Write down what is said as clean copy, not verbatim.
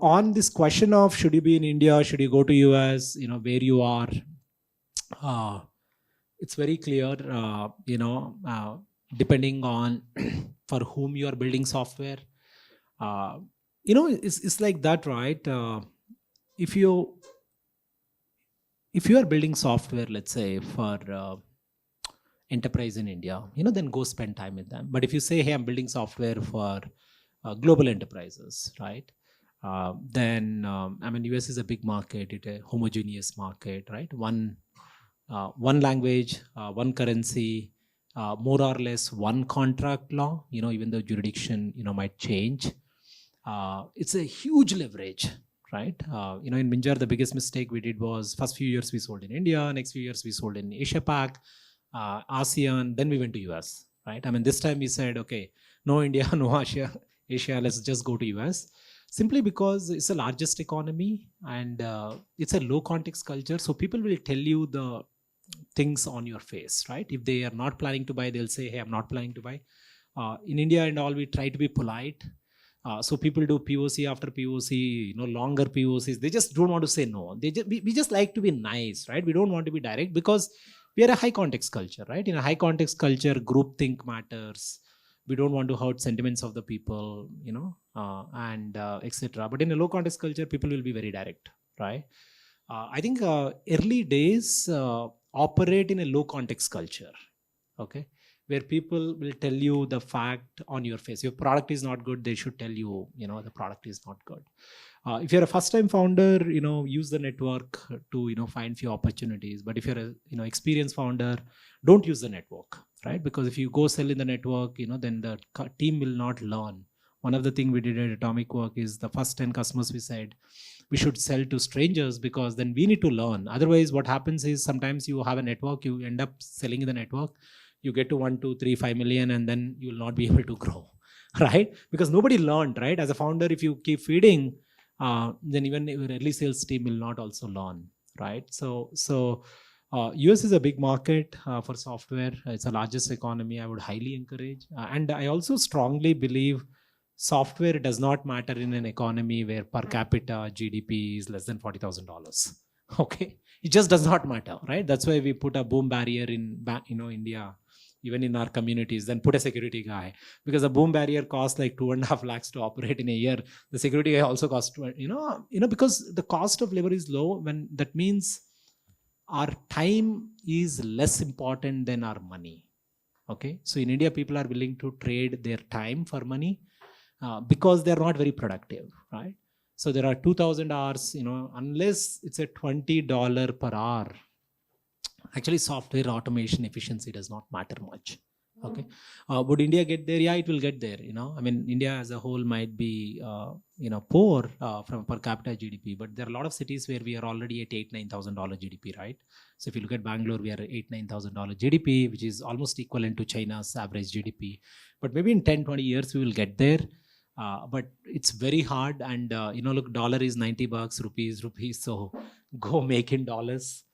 On this question of should you be in India, should you go to US, where you are, uh, it's very clear, depending on for whom you are building software. Uh, it's like that, right? If you if you are building software, let's say for enterprise in India, then go spend time with them. But if you say, hey, I'm building software for global enterprises, right? Then US is a big market, it's a homogeneous market, right? One language, one currency, more or less one contract law. Even though jurisdiction might change, it's a huge leverage, right? In Minjar, the biggest mistake we did was first few years we sold in India, next few years we sold in Asia Pac, ASEAN, then we went to US, right? This time we said, okay, no India, no Asia, let's just go to US. Simply because it's the largest economy and it's a low context culture. So people will tell you the things on your face, right? If they are not planning to buy, they'll say, hey, I'm not planning to buy. In India and all, we try to be polite. So people do POC after POC, longer POCs. They just don't want to say no. We just like to be nice, right? We don't want to be direct because we are a high context culture, right? In a high context culture, groupthink matters. We don't want to hurt sentiments of the people, and etc. But in a low context culture, people will be very direct, right? I think early days operate in a low context culture, okay, where people will tell you the fact on your face. Your product is not good, they should tell you, the product is not good. If you're a first time founder, use the network to find few opportunities. But if you're a experienced founder, don't use the network, right? Because if you go sell in the network, then the team will not learn. One of the things we did at Atomicwork is the first 10 customers we said we should sell to strangers, because then we need to learn. Otherwise, what happens is sometimes you have a network, you end up selling in the network, you get to 1, 2, 3, 5 million, and then you will not be able to grow, right? Because nobody learned, right? As a founder, if you keep feeding, then even your early sales team will not also learn, right? So US is a big market for software. It's the largest economy. I would highly encourage. And I also strongly believe software does not matter in an economy where per capita GDP is less than $40,000. Okay, it just does not matter, right? That's why we put a boom barrier in, India, even in our communities. Then put a security guy, because the boom barrier costs like 2.5 lakhs to operate in a year. The security guy also costs, because the cost of labor is low. When that means our time is less important than our money. Okay, so in India, people are willing to trade their time for money. Because they're not very productive, right? So there are 2,000 hours, unless it's a $20 per hour. Actually, software automation efficiency does not matter much. Okay, would India get there? Yeah, it will get there. India as a whole might be, poor from per capita GDP, but there are a lot of cities where we are already at $8,000-9,000 GDP, right? So if you look at Bangalore, we are at $8,000-9,000 GDP, which is almost equivalent to China's average GDP. But maybe in 10-20 years we will get there. But it's very hard, and look, dollar is $90, rupees, so go make in dollars.